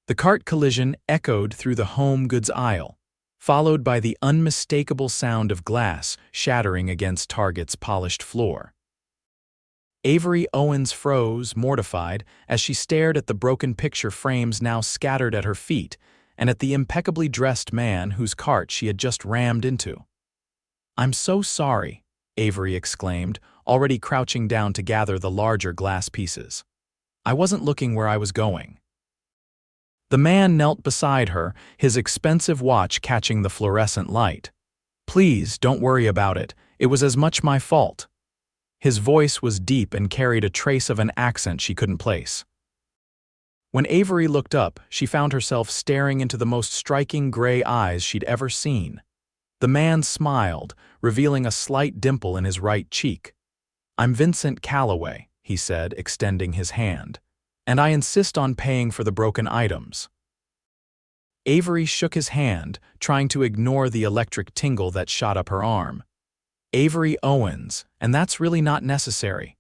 The cart collision echoed through the home goods aisle, followed by the unmistakable sound of glass shattering against Target's polished floor. Avery Owens froze, mortified, as she stared at the broken picture frames now scattered at her feet and at the impeccably dressed man whose cart she had just rammed into. "I'm so sorry," Avery exclaimed, already crouching down to gather the larger glass pieces. "I wasn't looking where I was going." The man knelt beside her, his expensive watch catching the fluorescent light. "Please, don't worry about it. It was as much my fault." His voice was deep and carried a trace of an accent she couldn't place. When Avery looked up, she found herself staring into the most striking gray eyes she'd ever seen. The man smiled, revealing a slight dimple in his right cheek. "I'm Vincent Calloway," he said, extending his hand, "and I insist on paying for the broken items." Avery shook his hand, trying to ignore the electric tingle that shot up her arm. Avery Owens, and that's really not necessary.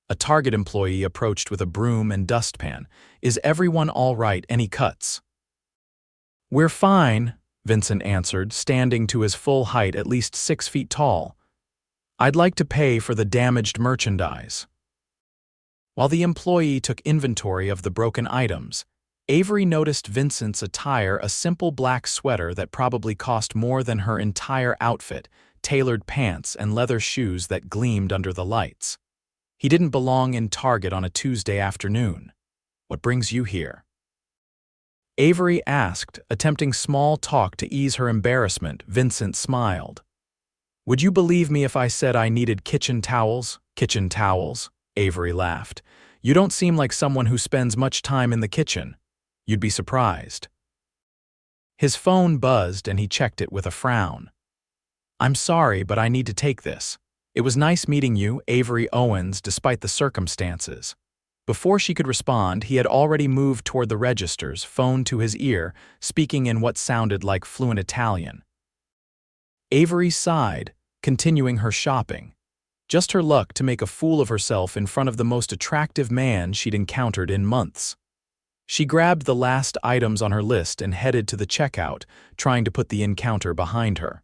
A Target employee approached with a broom and dustpan. "Is everyone all right? Any cuts?" "We're fine," Vincent answered, standing to his full height, at least 6 feet tall. "I'd like to pay for the damaged merchandise." While the employee took inventory of the broken items, Avery noticed Vincent's attire, a simple black sweater that probably cost more than her entire outfit, tailored pants, and leather shoes that gleamed under the lights. He didn't belong in Target on a Tuesday afternoon. "What brings you here?" Avery asked, attempting small talk to ease her embarrassment. Vincent smiled. "Would you believe me if I said I needed kitchen towels?" "Kitchen towels?" Avery laughed. "You don't seem like someone who spends much time in the kitchen. You'd be surprised." His phone buzzed and he checked it with a frown. "I'm sorry, but I need to take this. It was nice meeting you, Avery Owens, despite the circumstances." Before she could respond, he had already moved toward the registers, phone to his ear, speaking in what sounded like fluent Italian. Avery sighed, continuing her shopping. Just her luck to make a fool of herself in front of the most attractive man she'd encountered in months. She grabbed the last items on her list and headed to the checkout, trying to put the encounter behind her.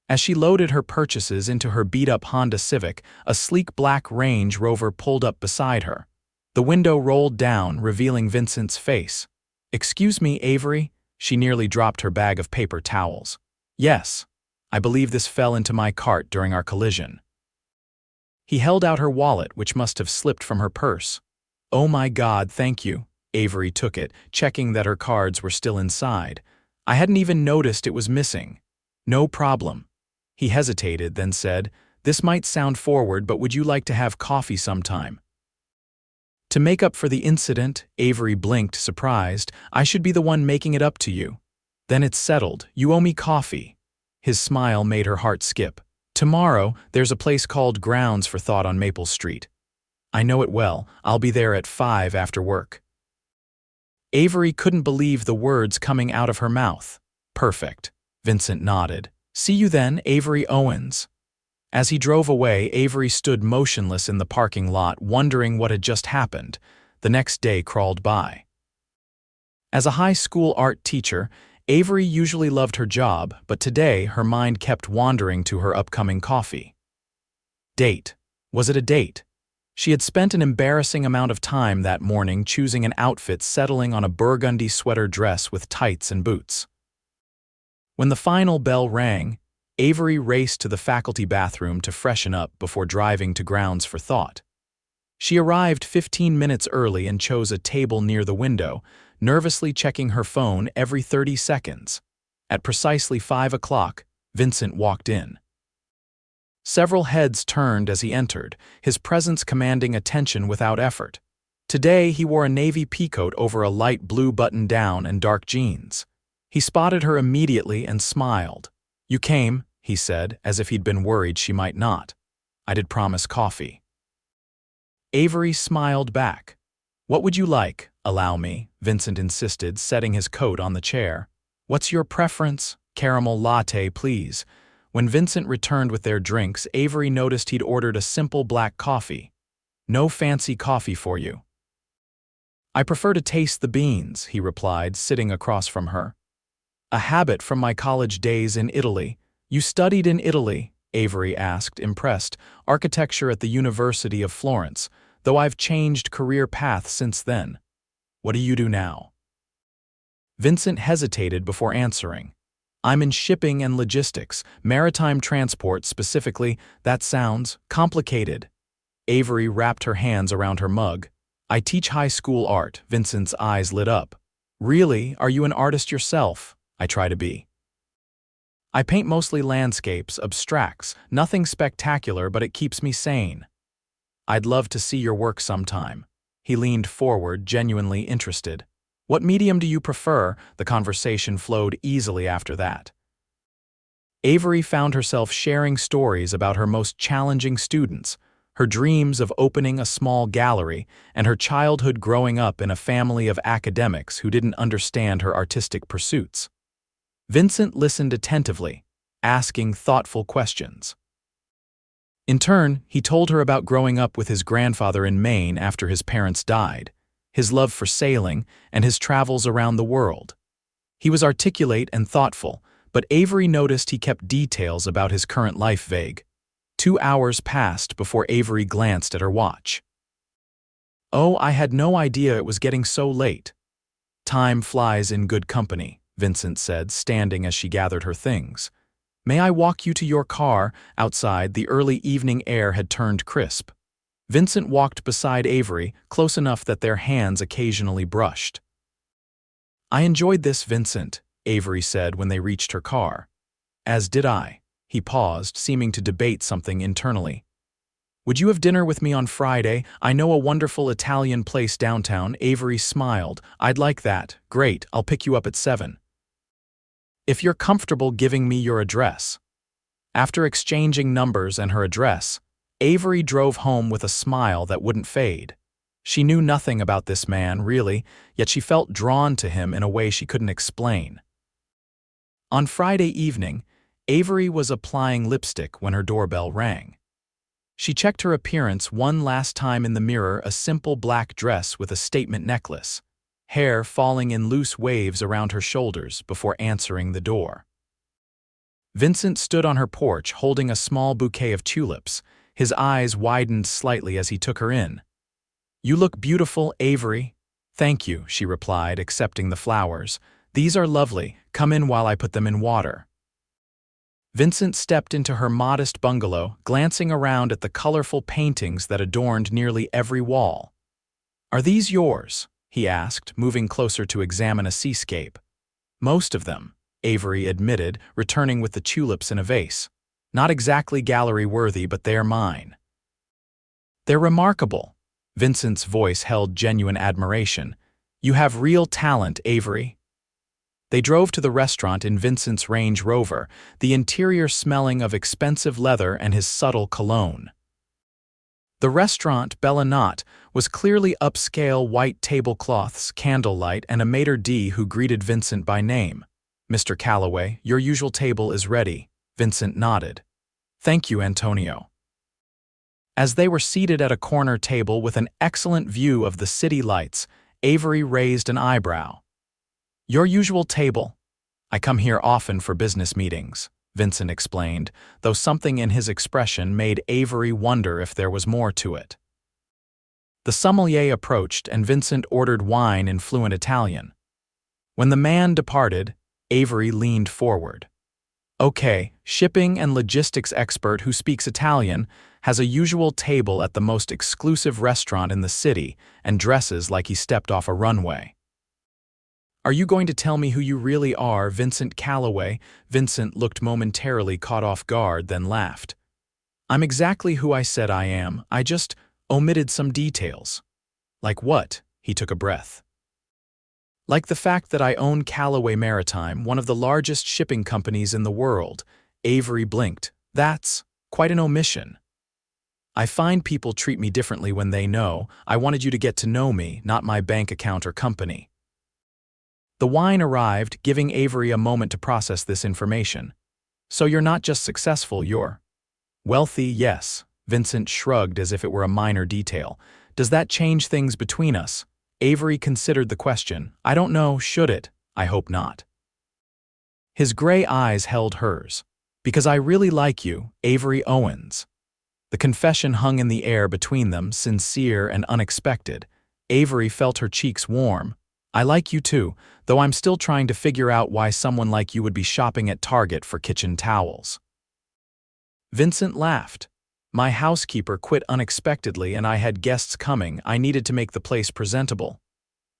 As she loaded her purchases into her beat-up Honda Civic, a sleek black Range Rover pulled up beside her. The window rolled down, revealing Vincent's face. "Excuse me, Avery?" She nearly dropped her bag of paper towels. "Yes. I believe this fell into my cart during our collision." He held out her wallet, which must have slipped from her purse. "Oh my God, thank you." Avery took it, checking that her cards were still inside. "I hadn't even noticed it was missing." "No problem." He hesitated, then said, "This might sound forward, but would you like to have coffee sometime?" To make up for the incident, Avery blinked, surprised. "I should be the one making it up to you." "Then it's settled. You owe me coffee." His smile made her heart skip. "Tomorrow, there's a place called Grounds for Thought on Maple Street." "I know it well. I'll be there at 5 after work." Avery couldn't believe the words coming out of her mouth. "Perfect." Vincent nodded. "See you then, Avery Owens." As he drove away, Avery stood motionless in the parking lot, wondering what had just happened. The next day crawled by. As a high school art teacher, Avery usually loved her job, but today her mind kept wandering to her upcoming coffee. Date. Was it a date? She had spent an embarrassing amount of time that morning choosing an outfit, settling on a burgundy sweater dress with tights and boots. When the final bell rang, Avery raced to the faculty bathroom to freshen up before driving to Grounds for Thought. She arrived 15 minutes early and chose a table near the window, nervously checking her phone every 30 seconds. At precisely 5 o'clock, Vincent walked in. Several heads turned as he entered, his presence commanding attention without effort. Today he wore a navy peacoat over a light blue button-down and dark jeans. He spotted her immediately and smiled. "You came," he said, as if he'd been worried she might not. "I did promise coffee." Avery smiled back. "What would you like?" "Allow me," Vincent insisted, setting his coat on the chair. "What's your preference?" "Caramel latte, please." When Vincent returned with their drinks, Avery noticed he'd ordered a simple black coffee. "No fancy coffee for you." I prefer to taste the beans, he replied, sitting across from her. A habit from my college days in Italy. You studied in Italy? Avery asked, impressed. Architecture at the University of Florence, though I've changed career path since then. What do you do now? Vincent hesitated before answering. I'm in shipping and logistics, maritime transport specifically. That sounds complicated. Avery wrapped her hands around her mug. I teach high school art. Vincent's eyes lit up. Really? Are you an artist yourself? I try to be. I paint mostly landscapes, abstracts, nothing spectacular, but it keeps me sane. I'd love to see your work sometime. He leaned forward, genuinely interested. What medium do you prefer? The conversation flowed easily after that. Avery found herself sharing stories about her most challenging students, her dreams of opening a small gallery, and her childhood growing up in a family of academics who didn't understand her artistic pursuits. Vincent listened attentively, asking thoughtful questions. In turn, he told her about growing up with his grandfather in Maine after his parents died, his love for sailing, and his travels around the world. He was articulate and thoughtful, but Avery noticed he kept details about his current life vague. 2 hours passed before Avery glanced at her watch. Oh, I had no idea it was getting so late. Time flies in good company, Vincent said, standing as she gathered her things. May I walk you to your car? Outside, the early evening air had turned crisp. Vincent walked beside Avery, close enough that their hands occasionally brushed. I enjoyed this, Vincent, Avery said when they reached her car. As did I. He paused, seeming to debate something internally. Would you have dinner with me on Friday? I know a wonderful Italian place downtown. Avery smiled. I'd like that. Great, I'll pick you up at 7. If you're comfortable giving me your address. After exchanging numbers and her address, Avery drove home with a smile that wouldn't fade. She knew nothing about this man, really, yet she felt drawn to him in a way she couldn't explain. On Friday evening, Avery was applying lipstick when her doorbell rang. She checked her appearance one last time in the mirror, a simple black dress with a statement necklace, hair falling in loose waves around her shoulders before answering the door. Vincent stood on her porch holding a small bouquet of tulips. His eyes widened slightly as he took her in. You look beautiful, Avery. Thank you, she replied, accepting the flowers. These are lovely. Come in while I put them in water. Vincent stepped into her modest bungalow, glancing around at the colorful paintings that adorned nearly every wall. Are these yours? He asked, moving closer to examine a seascape. Most of them, Avery admitted, returning with the tulips in a vase. Not exactly gallery-worthy, but they're mine. They're remarkable. Vincent's voice held genuine admiration. You have real talent, Avery. They drove to the restaurant in Vincent's Range Rover, the interior smelling of expensive leather and his subtle cologne. The restaurant, Billionaire, was clearly upscale, white tablecloths, candlelight, and a maitre d' who greeted Vincent by name. Mr. Calloway, your usual table is ready. Vincent nodded. Thank you, Antonio. As they were seated at a corner table with an excellent view of the city lights, Avery raised an eyebrow. Your usual table? I come here often for business meetings, Vincent explained, though something in his expression made Avery wonder if there was more to it. The sommelier approached and Vincent ordered wine in fluent Italian. When the man departed, Avery leaned forward. Okay, shipping and logistics expert who speaks Italian has a usual table at the most exclusive restaurant in the city and dresses like he stepped off a runway. Are you going to tell me who you really are, Vincent Calloway? Vincent looked momentarily caught off guard, then laughed. I'm exactly who I said I am. I just omitted some details. Like what? He took a breath. Like the fact that I own Calloway Maritime, one of the largest shipping companies in the world. Avery blinked. That's quite an omission. I find people treat me differently when they know. I wanted you to get to know me, not my bank account or company. The wine arrived, giving Avery a moment to process this information. So you're not just successful, you're wealthy, yes. Vincent shrugged as if it were a minor detail. Does that change things between us? Avery considered the question. I don't know, should it? I hope not. His gray eyes held hers. Because I really like you, Avery Owens. The confession hung in the air between them, sincere and unexpected. Avery felt her cheeks warm. I like you too, though I'm still trying to figure out why someone like you would be shopping at Target for kitchen towels. Vincent laughed. My housekeeper quit unexpectedly and I had guests coming. I needed to make the place presentable.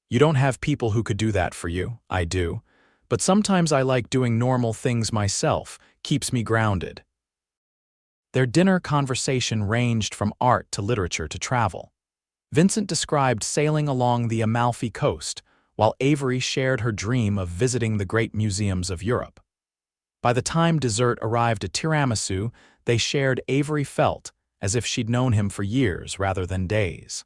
You don't have people who could do that for you. I do. But sometimes I like doing normal things myself. Keeps me grounded. Their dinner conversation ranged from art to literature to travel. Vincent described sailing along the Amalfi Coast, while Avery shared her dream of visiting the great museums of Europe. By the time dessert arrived at tiramisu, they shared Avery felt as if she'd known him for years rather than days.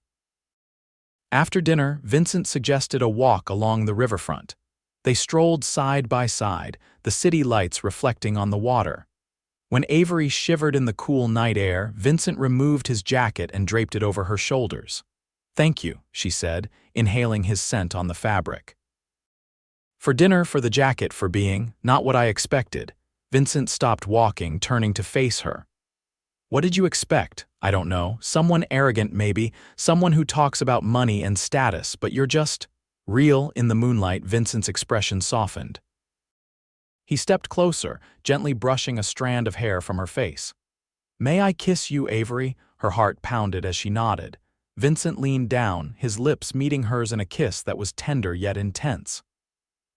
After dinner, Vincent suggested a walk along the riverfront. They strolled side by side, the city lights reflecting on the water. When Avery shivered in the cool night air, Vincent removed his jacket and draped it over her shoulders. Thank you, she said, inhaling his scent on the fabric. For dinner, for the jacket, for being not what I expected. Vincent stopped walking, turning to face her. What did you expect? I don't know. Someone arrogant maybe, someone who talks about money and status, but you're just real. In the moonlight, Vincent's expression softened. He stepped closer, gently brushing a strand of hair from her face. May I kiss you, Avery? Her heart pounded as she nodded. Vincent leaned down, his lips meeting hers in a kiss that was tender yet intense.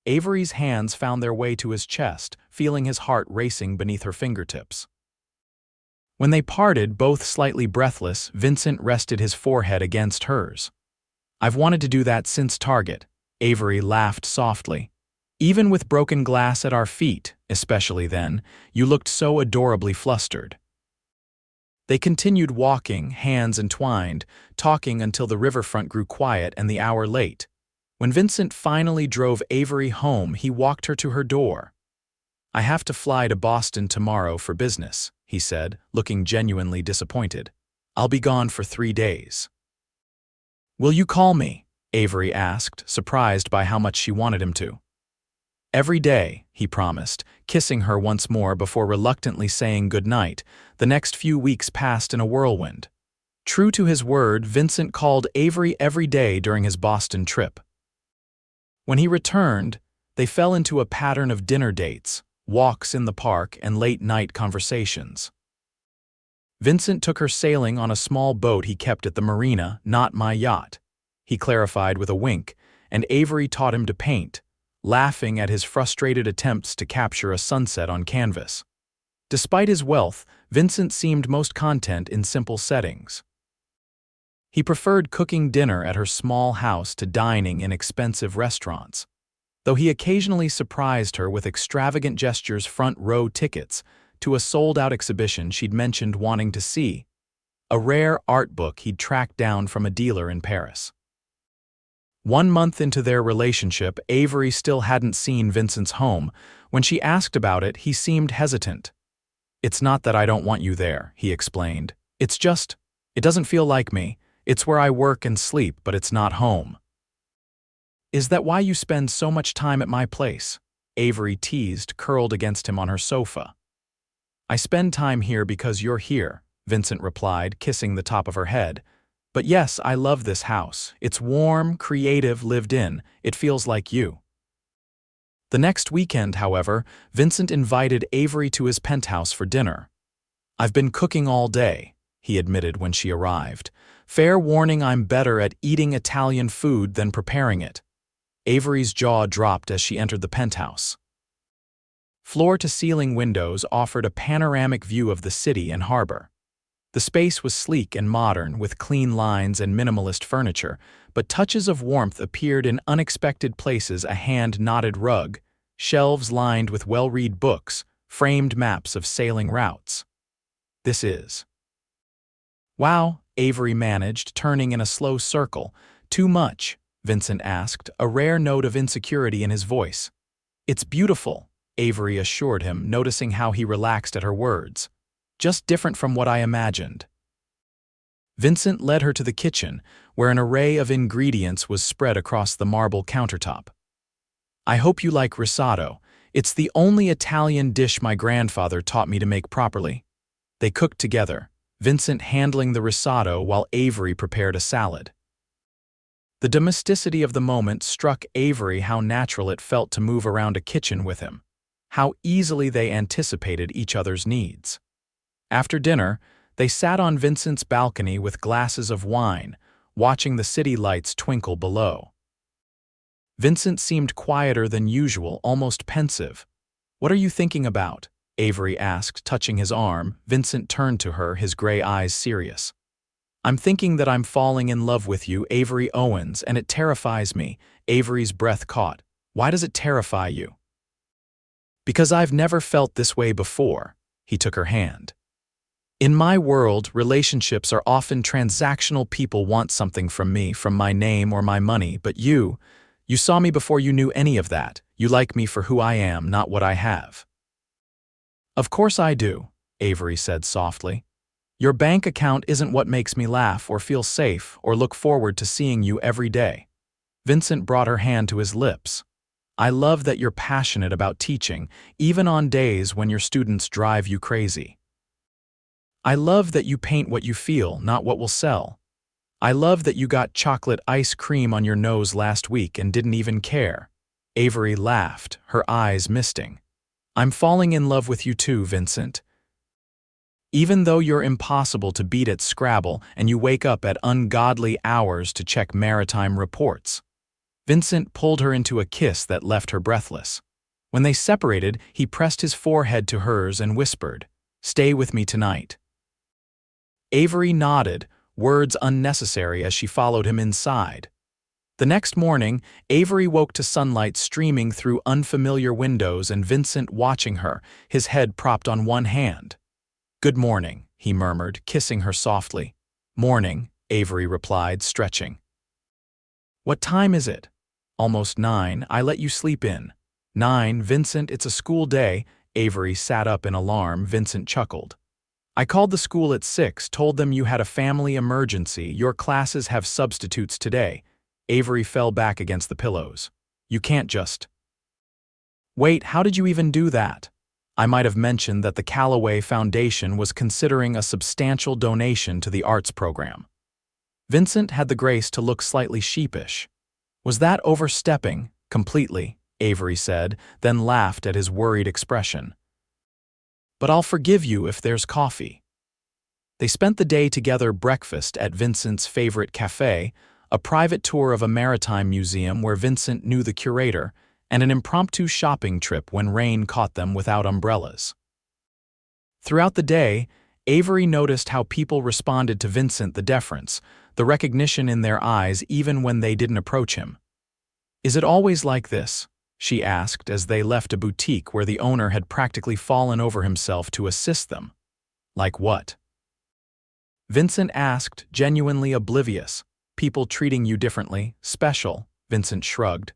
Avery's hands found their way to his chest, feeling his heart racing beneath her fingertips. When they parted, both slightly breathless, Vincent rested his forehead against hers. I've wanted to do that since Target. Avery laughed softly. Even with broken glass at our feet, especially then, you looked so adorably flustered. They continued walking, hands entwined, talking until the riverfront grew quiet and the hour late. When Vincent finally drove Avery home, he walked her to her door. I have to fly to Boston tomorrow for business, he said, looking genuinely disappointed. I'll be gone for 3 days. Will you call me? Avery asked, surprised by how much she wanted him to. Every day, he promised, kissing her once more before reluctantly saying goodnight. The next few weeks passed in a whirlwind. True to his word, Vincent called Avery every day during his Boston trip. When he returned, they fell into a pattern of dinner dates, walks in the park, and late-night conversations. Vincent took her sailing on a small boat he kept at the marina, not my yacht, he clarified with a wink, and Avery taught him to paint, laughing at his frustrated attempts to capture a sunset on canvas. Despite his wealth, Vincent seemed most content in simple settings. He preferred cooking dinner at her small house to dining in expensive restaurants, though he occasionally surprised her with extravagant gestures, front-row tickets to a sold-out exhibition she'd mentioned wanting to see, a rare art book he'd tracked down from a dealer in Paris. 1 month into their relationship, Avery still hadn't seen Vincent's home. When she asked about it, he seemed hesitant. It's not that I don't want you there, he explained. It's just, it doesn't feel like me. It's where I work and sleep, but it's not home. Is that why you spend so much time at my place? Avery teased, curled against him on her sofa. I spend time here because you're here, Vincent replied, kissing the top of her head. But yes, I love this house. It's warm, creative, lived in. It feels like you. The next weekend, however, Vincent invited Avery to his penthouse for dinner. I've been cooking all day, he admitted when she arrived. Fair warning, I'm better at eating Italian food than preparing it. Avery's jaw dropped as she entered the penthouse. Floor-to-ceiling windows offered a panoramic view of the city and harbor. The space was sleek and modern, with clean lines and minimalist furniture, but touches of warmth appeared in unexpected places: a hand-knotted rug, shelves lined with well-read books, framed maps of sailing routes. This is... Wow, Avery managed, turning in a slow circle. Too much? Vincent asked, a rare note of insecurity in his voice. It's beautiful, Avery assured him, noticing how he relaxed at her words. Just different from what I imagined. Vincent led her to the kitchen, where an array of ingredients was spread across the marble countertop. "I hope you like risotto. It's the only Italian dish my grandfather taught me to make properly." They cooked together, Vincent handling the risotto while Avery prepared a salad. The domesticity of the moment struck Avery how natural it felt to move around a kitchen with him, how easily they anticipated each other's needs. After dinner, they sat on Vincent's balcony with glasses of wine, watching the city lights twinkle below. Vincent seemed quieter than usual, almost pensive. "What are you thinking about?" Avery asked, touching his arm. Vincent turned to her, his gray eyes serious. "I'm thinking that I'm falling in love with you, Avery Owens, and it terrifies me." Avery's breath caught. "Why does it terrify you?" "Because I've never felt this way before." He took her hand. "In my world, relationships are often transactional. People want something from me, from my name or my money, but you saw me before you knew any of that. You like me for who I am, not what I have." "Of course I do," Avery said softly. "Your bank account isn't what makes me laugh or feel safe or look forward to seeing you every day." Vincent brought her hand to his lips. "I love that you're passionate about teaching, even on days when your students drive you crazy. I love that you paint what you feel, not what will sell. I love that you got chocolate ice cream on your nose last week and didn't even care." Avery laughed, her eyes misting. "I'm falling in love with you too, Vincent. Even though you're impossible to beat at Scrabble and you wake up at ungodly hours to check maritime reports." Vincent pulled her into a kiss that left her breathless. When they separated, he pressed his forehead to hers and whispered, "Stay with me tonight." Avery nodded, words unnecessary as she followed him inside. The next morning, Avery woke to sunlight streaming through unfamiliar windows and Vincent watching her, his head propped on one hand. "Good morning," he murmured, kissing her softly. "Morning," Avery replied, stretching. "What time is it?" "Almost 9. I let you sleep in." 9, Vincent, it's a school day." Avery sat up in alarm. Vincent chuckled. "I called the school at 6, told them you had a family emergency. Your classes have substitutes today." Avery fell back against the pillows. "You can't just—" "Wait, how did you even do that?" "I might have mentioned that the Calloway Foundation was considering a substantial donation to the arts program." Vincent had the grace to look slightly sheepish. "Was that overstepping?" "Completely," Avery said, then laughed at his worried expression. "But I'll forgive you if there's coffee." They spent the day together: breakfast at Vincent's favorite cafe, a private tour of a maritime museum where Vincent knew the curator, and an impromptu shopping trip when rain caught them without umbrellas. Throughout the day, Avery noticed how people responded to Vincent, the deference, the recognition in their eyes even when they didn't approach him. "Is it always like this?" she asked as they left a boutique where the owner had practically fallen over himself to assist them. "Like what?" Vincent asked, genuinely oblivious. "People treating you differently, special." Vincent shrugged.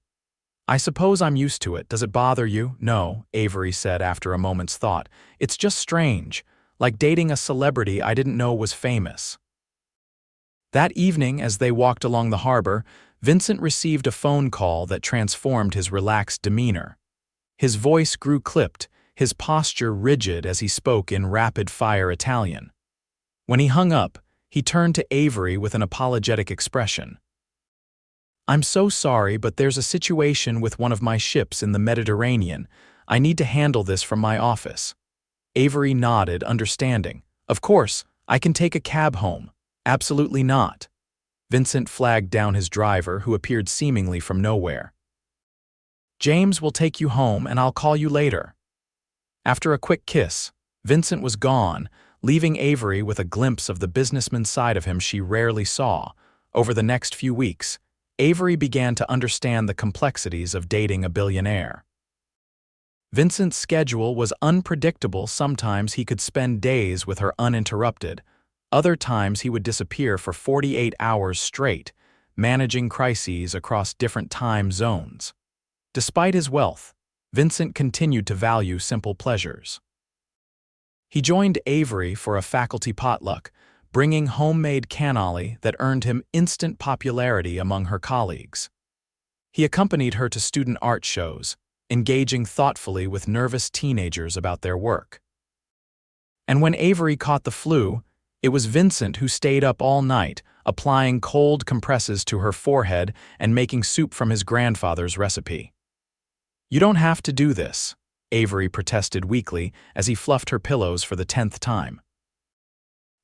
"I suppose I'm used to it. Does it bother you?" "No," Avery said after a moment's thought. "It's just strange, like dating a celebrity I didn't know was famous." That evening, as they walked along the harbor, Vincent received a phone call that transformed his relaxed demeanor. His voice grew clipped, his posture rigid as he spoke in rapid-fire Italian. When he hung up, he turned to Avery with an apologetic expression. "I'm so sorry, but there's a situation with one of my ships in the Mediterranean. I need to handle this from my office." Avery nodded, understanding. "Of course, I can take a cab home." "Absolutely not." Vincent flagged down his driver, who appeared seemingly from nowhere. "James will take you home and I'll call you later." After a quick kiss, Vincent was gone, leaving Avery with a glimpse of the businessman side of him she rarely saw. Over the next few weeks, Avery began to understand the complexities of dating a billionaire. Vincent's schedule was unpredictable. Sometimes he could spend days with her uninterrupted. Other times he would disappear for 48 hours straight, managing crises across different time zones. Despite his wealth, Vincent continued to value simple pleasures. He joined Avery for a faculty potluck, bringing homemade cannoli that earned him instant popularity among her colleagues. He accompanied her to student art shows, engaging thoughtfully with nervous teenagers about their work. And when Avery caught the flu, it was Vincent who stayed up all night, applying cold compresses to her forehead and making soup from his grandfather's recipe. "You don't have to do this," Avery protested weakly as he fluffed her pillows for the 10th time.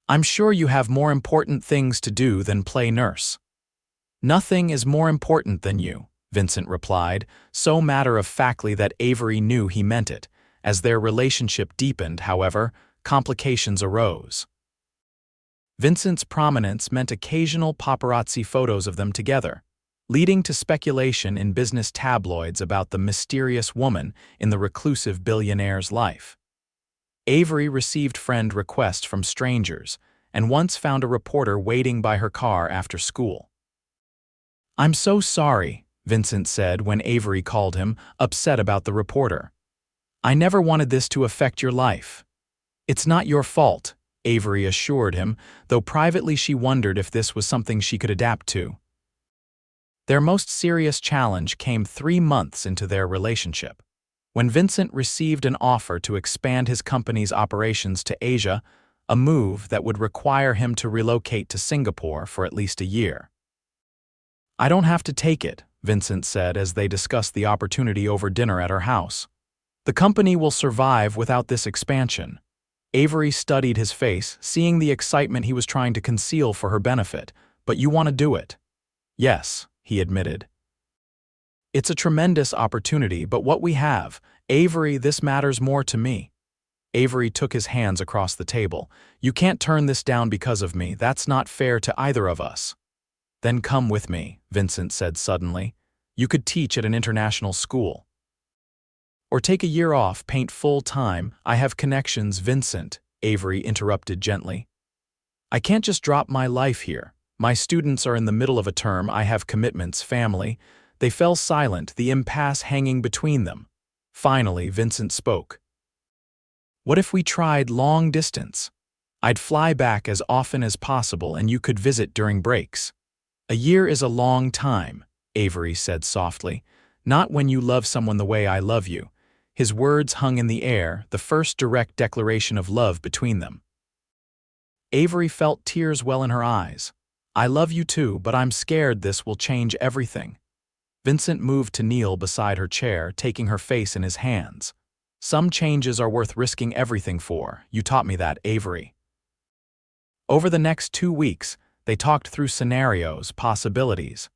"I'm sure you have more important things to do than play nurse." "Nothing is more important than you," Vincent replied, so matter-of-factly that Avery knew he meant it. As their relationship deepened, however, complications arose. Vincent's prominence meant occasional paparazzi photos of them together, leading to speculation in business tabloids about the mysterious woman in the reclusive billionaire's life. Avery received friend requests from strangers, and once found a reporter waiting by her car after school. "I'm so sorry," Vincent said when Avery called him, upset about the reporter. "I never wanted this to affect your life." "It's not your fault," Avery assured him, though privately she wondered if this was something she could adapt to. Their most serious challenge came 3 months into their relationship, when Vincent received an offer to expand his company's operations to Asia, a move that would require him to relocate to Singapore for at least a year. "I don't have to take it," Vincent said as they discussed the opportunity over dinner at her house. "The company will survive without this expansion." Avery studied his face, seeing the excitement he was trying to conceal for her benefit. "But you want to do it?" "Yes," he admitted. "It's a tremendous opportunity, but what we have, Avery, this matters more to me." Avery took his hands across the table. "You can't turn this down because of me. That's not fair to either of us." "Then come with me," Vincent said suddenly. "You could teach at an international school. Or take a year off, paint full-time. I have connections." "Vincent," Avery interrupted gently. "I can't just drop my life here. My students are in the middle of a term. I have commitments, family." They fell silent, the impasse hanging between them. Finally, Vincent spoke. "What if we tried long distance? I'd fly back as often as possible and you could visit during breaks." "A year is a long time," Avery said softly. "Not when you love someone the way I love you." His words hung in the air, the first direct declaration of love between them. Avery felt tears well in her eyes. "I love you too, but I'm scared this will change everything." Vincent moved to kneel beside her chair, taking her face in his hands. "Some changes are worth risking everything for. You taught me that, Avery." Over the next 2 weeks, they talked through scenarios, possibilities.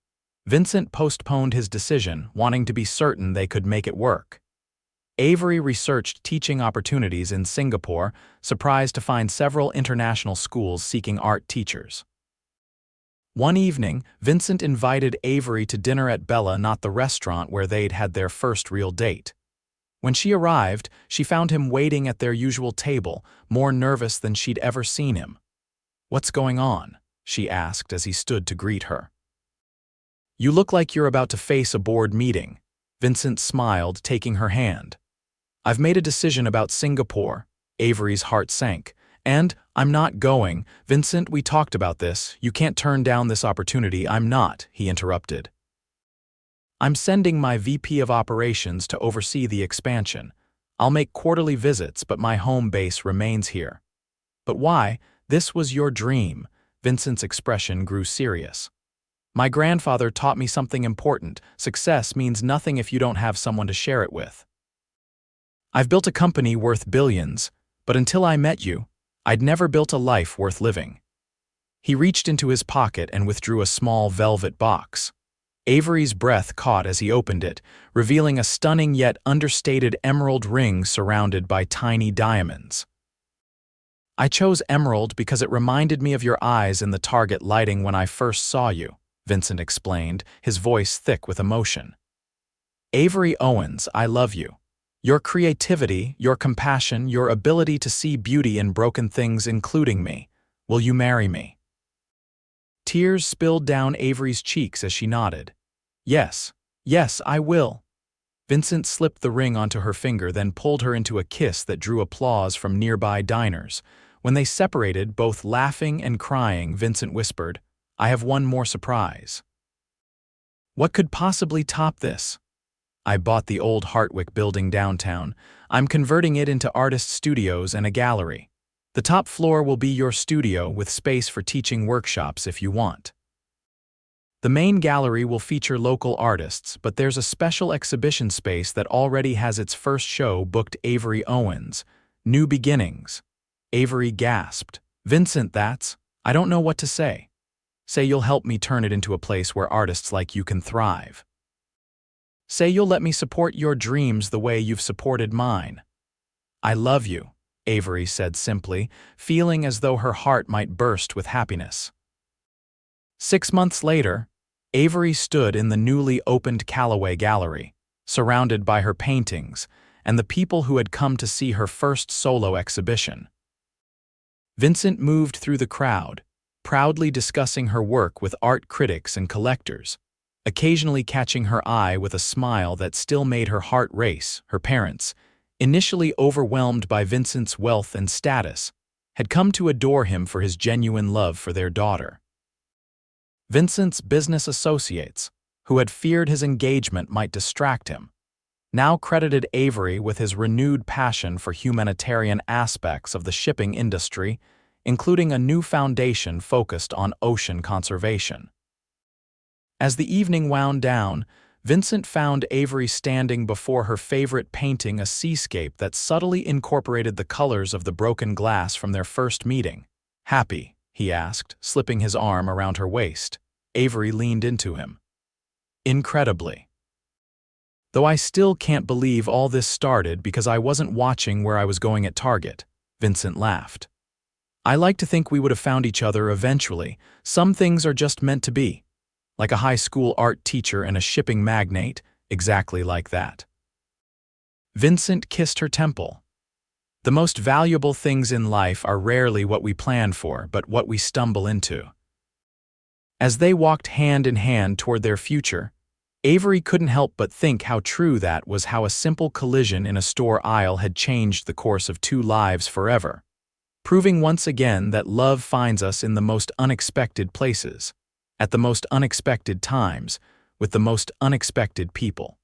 Vincent postponed his decision, wanting to be certain they could make it work. Avery researched teaching opportunities in Singapore, surprised to find several international schools seeking art teachers. One evening, Vincent invited Avery to dinner at Bella, not the restaurant where they'd had their first real date. When she arrived, she found him waiting at their usual table, more nervous than she'd ever seen him. "What's going on?" she asked as he stood to greet her. "You look like you're about to face a board meeting." Vincent smiled, taking her hand. "I've made a decision about Singapore." Avery's heart sank. "And I'm not going." "Vincent, we talked about this. You can't turn down this opportunity." "I'm not," he interrupted. "I'm sending my VP of operations to oversee the expansion. I'll make quarterly visits, but my home base remains here." "But why? This was your dream." Vincent's expression grew serious. "My grandfather taught me something important. Success means nothing if you don't have someone to share it with. I've built a company worth billions, but until I met you, I'd never built a life worth living." He reached into his pocket and withdrew a small velvet box. Avery's breath caught as he opened it, revealing a stunning yet understated emerald ring surrounded by tiny diamonds. "I chose emerald because it reminded me of your eyes in the target lighting when I first saw you," Vincent explained, his voice thick with emotion. "Avery Owens, I love you. Your creativity, your compassion, your ability to see beauty in broken things, including me. Will you marry me?" Tears spilled down Avery's cheeks as she nodded. "Yes, yes, I will." Vincent slipped the ring onto her finger, then pulled her into a kiss that drew applause from nearby diners. When they separated, both laughing and crying, Vincent whispered, "I have one more surprise." What could possibly top this? I bought the old Hartwick building downtown. I'm converting it into artist studios and a gallery. The top floor will be your studio with space for teaching workshops if you want. The main gallery will feature local artists, but there's a special exhibition space that already has its first show booked. Avery Owens, New Beginnings. Avery gasped. "Vincent, I don't know what to say." "Say you'll help me turn it into a place where artists like you can thrive. Say you'll let me support your dreams the way you've supported mine." "I love you," Avery said simply, feeling as though her heart might burst with happiness. 6 months later, Avery stood in the newly opened Calloway Gallery, surrounded by her paintings and the people who had come to see her first solo exhibition. Vincent moved through the crowd, proudly discussing her work with art critics and collectors, occasionally catching her eye with a smile that still made her heart race. Her parents, initially overwhelmed by Vincent's wealth and status, had come to adore him for his genuine love for their daughter. Vincent's business associates, who had feared his engagement might distract him, now credited Avery with his renewed passion for humanitarian aspects of the shipping industry, including a new foundation focused on ocean conservation. As the evening wound down, Vincent found Avery standing before her favorite painting, a seascape that subtly incorporated the colors of the broken glass from their first meeting. "Happy?" he asked, slipping his arm around her waist. Avery leaned into him. "Incredibly. Though I still can't believe all this started because I wasn't watching where I was going at Target," Vincent laughed. "I like to think we would have found each other eventually. Some things are just meant to be. Like a high school art teacher and a shipping magnate, exactly like that." Vincent kissed her temple. The most valuable things in life are rarely what we plan for, but what we stumble into. As they walked hand in hand toward their future, Avery couldn't help but think how true that was, how a simple collision in a store aisle had changed the course of two lives forever, proving once again that love finds us in the most unexpected places, at the most unexpected times, with the most unexpected people.